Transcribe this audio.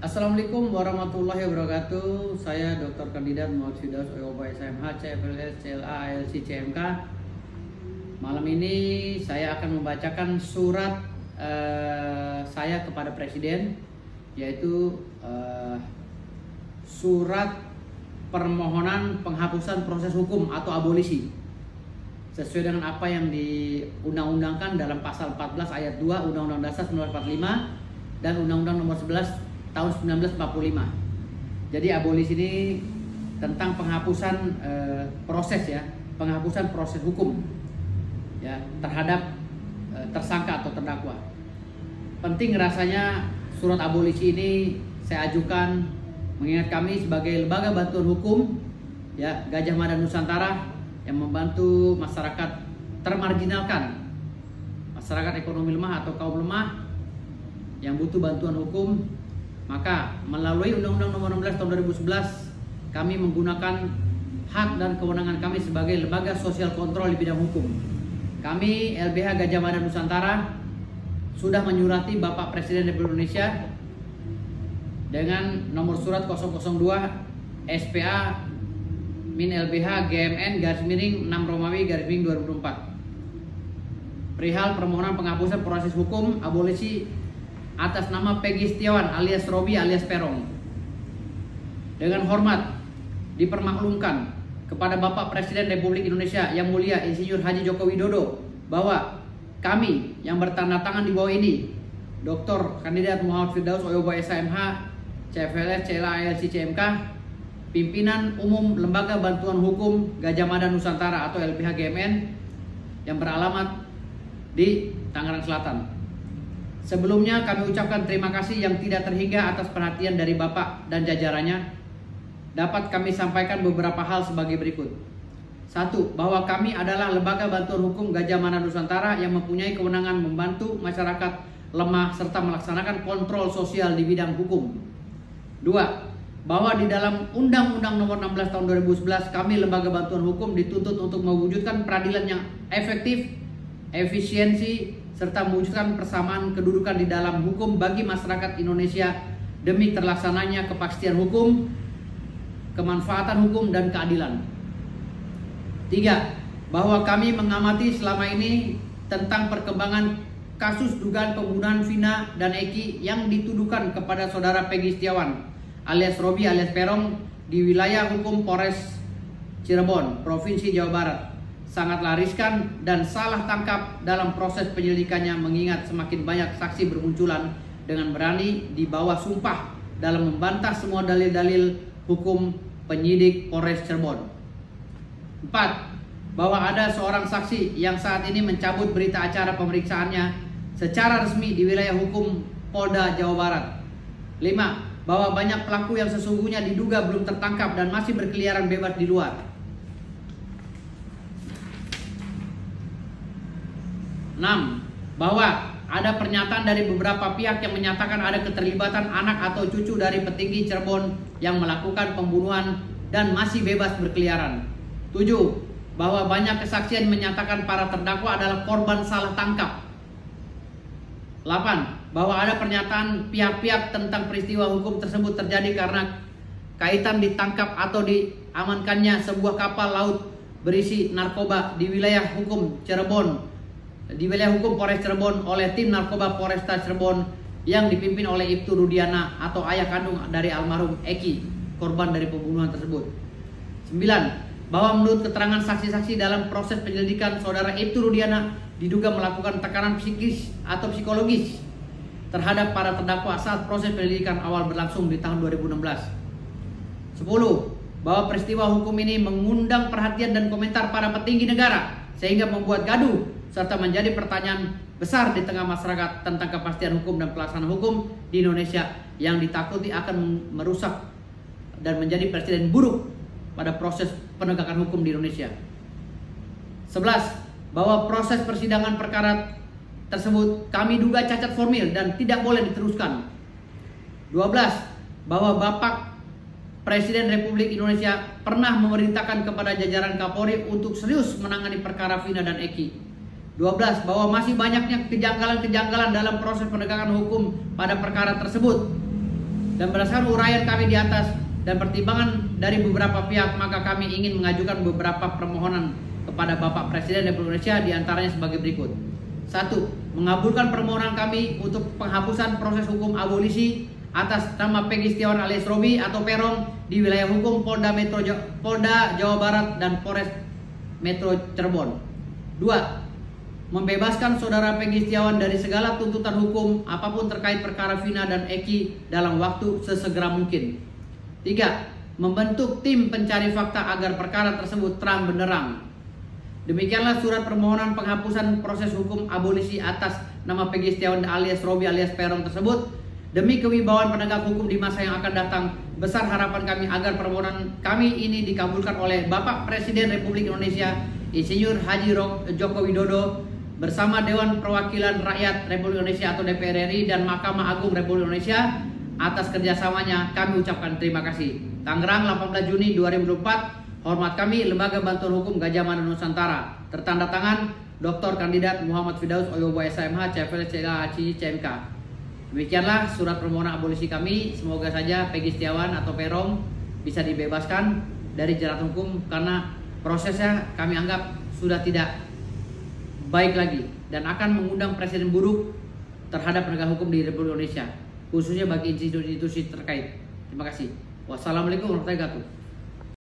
Assalamualaikum warahmatullahi wabarakatuh. Saya Dr. Kandidat Muhammad Firdaus OYOBA SMH CFLS CLA ALC CMK. Malam ini saya akan membacakan surat saya kepada Presiden, yaitu surat permohonan penghapusan proses hukum atau abolisi sesuai dengan apa yang diundang-undangkan dalam pasal 14 ayat 2 Undang-Undang Dasar 1945 dan Undang-Undang Nomor 11 tahun 1945. Jadi abolisi ini tentang penghapusan penghapusan proses hukum ya terhadap tersangka atau terdakwa. Penting rasanya surat abolisi ini saya ajukan mengingat kami sebagai lembaga bantuan hukum ya Gajah Mada Nusantara yang membantu masyarakat termarginalkan, masyarakat ekonomi lemah atau kaum lemah yang butuh bantuan hukum. Maka melalui Undang-Undang Nomor 16 Tahun 2011 kami menggunakan hak dan kewenangan kami sebagai lembaga sosial kontrol di bidang hukum. Kami LBH Gajah Mada Nusantara sudah menyurati Bapak Presiden Republik Indonesia dengan nomor surat 002 SPA Min LBH GMN _6 Romawi _2024 perihal permohonan penghapusan proses hukum abolisi atas nama Peggy Setiawan alias Robi alias Perong. Dengan hormat dipermaklumkan kepada Bapak Presiden Republik Indonesia yang mulia Insinyur Haji Joko Widodo bahwa kami yang bertanda tangan di bawah ini Dr. Kandidat Muhammad Firdaus OYOBA SMH CFLS CLA ALC CMK, Pimpinan Umum Lembaga Bantuan Hukum Gajah Mada Nusantara atau LBH GMN yang beralamat di Tangerang Selatan. Sebelumnya kami ucapkan terima kasih yang tidak terhingga atas perhatian dari Bapak dan jajarannya. Dapat kami sampaikan beberapa hal sebagai berikut. 1. Bahwa kami adalah lembaga bantuan hukum Gajah Mada Nusantara yang mempunyai kewenangan membantu masyarakat lemah serta melaksanakan kontrol sosial di bidang hukum. 2. Bahwa di dalam Undang-Undang Nomor 16 Tahun 2011 kami lembaga bantuan hukum dituntut untuk mewujudkan peradilan yang efektif, efisiensi, serta mewujudkan persamaan kedudukan di dalam hukum bagi masyarakat Indonesia demi terlaksananya kepastian hukum, kemanfaatan hukum, dan keadilan. 3. Bahwa kami mengamati selama ini tentang perkembangan kasus dugaan pembunuhan Vina dan Eki yang dituduhkan kepada saudara Peggy Setiawan alias Robi alias Perong di wilayah hukum Polres Cirebon, Provinsi Jawa Barat. Sangatlah riskan dan salah tangkap dalam proses penyelidikannya mengingat semakin banyak saksi bermunculan dengan berani di bawah sumpah dalam membantah semua dalil-dalil hukum penyidik Polres Cirebon. 4. Bahwa ada seorang saksi yang saat ini mencabut berita acara pemeriksaannya secara resmi di wilayah hukum Polda Jawa Barat. 5. Bahwa banyak pelaku yang sesungguhnya diduga belum tertangkap dan masih berkeliaran bebas di luar. 6. Bahwa ada pernyataan dari beberapa pihak yang menyatakan ada keterlibatan anak atau cucu dari petinggi Cirebon yang melakukan pembunuhan dan masih bebas berkeliaran. 7. Bahwa banyak kesaksian menyatakan para terdakwa adalah korban salah tangkap. 8. Bahwa ada pernyataan pihak-pihak tentang peristiwa hukum tersebut terjadi karena kaitan ditangkap atau diamankannya sebuah kapal laut berisi narkoba di wilayah hukum Cirebon, di wilayah hukum Polres Cirebon oleh tim narkoba Polresta Cirebon yang dipimpin oleh Ibtu Rudiana atau ayah kandung dari almarhum Eki, korban dari pembunuhan tersebut. 9. Bahwa menurut keterangan saksi-saksi dalam proses penyelidikan saudara Ibtu Rudiana diduga melakukan tekanan psikis atau psikologis terhadap para terdakwa saat proses penyelidikan awal berlangsung di tahun 2016. 10. Bahwa peristiwa hukum ini mengundang perhatian dan komentar para petinggi negara sehingga membuat gaduh serta menjadi pertanyaan besar di tengah masyarakat tentang kepastian hukum dan pelaksanaan hukum di Indonesia yang ditakuti akan merusak dan menjadi presiden buruk pada proses penegakan hukum di Indonesia. 11. Bahwa proses persidangan perkara tersebut kami duga cacat formil dan tidak boleh diteruskan. 12. Bahwa Bapak Presiden Republik Indonesia pernah memerintahkan kepada jajaran Kapolri untuk serius menangani perkara Vina dan Eki. 12. Bahwa masih banyaknya kejanggalan-kejanggalan dalam proses penegakan hukum pada perkara tersebut. Dan berdasarkan uraian kami di atas dan pertimbangan dari beberapa pihak, maka kami ingin mengajukan beberapa permohonan kepada Bapak Presiden Republik Indonesia, diantaranya sebagai berikut. 1. Mengabulkan permohonan kami untuk penghapusan proses hukum abolisi atas nama Peggy Setiawan alias Robi atau Peron di wilayah hukum Polda Jawa Barat dan Polres Metro Cirebon. 2. Membebaskan saudara Peggy Setiawan dari segala tuntutan hukum apapun terkait perkara Vina dan Eki dalam waktu sesegera mungkin. 3. Membentuk tim pencari fakta agar perkara tersebut terang benderang. Demikianlah surat permohonan penghapusan proses hukum abolisi atas nama Peggy Setiawan alias Robi alias Peron tersebut. Demi kewibawaan penegak hukum di masa yang akan datang, besar harapan kami agar permohonan kami ini dikabulkan oleh Bapak Presiden Republik Indonesia Insinyur Haji Joko Widodo bersama Dewan Perwakilan Rakyat Republik Indonesia atau DPR RI dan Mahkamah Agung Republik Indonesia. Atas kerjasamanya kami ucapkan terima kasih. Tangerang, 18 Juni 2024. Hormat kami, Lembaga Bantuan Hukum Gajah Mada Nusantara. Tertanda tangan Dr. Kandidat Muhammad Firdaus Oyobo SMH CFL CMK. Demikianlah surat permohonan abolisi kami. Semoga saja Peggy Setiawan atau Peron bisa dibebaskan dari jerat hukum, karena prosesnya kami anggap sudah tidak baik lagi dan akan mengundang presiden buruk terhadap penegak hukum di Republik Indonesia, khususnya bagi institusi-institusi terkait. Terima kasih. Wassalamualaikum warahmatullahi wabarakatuh.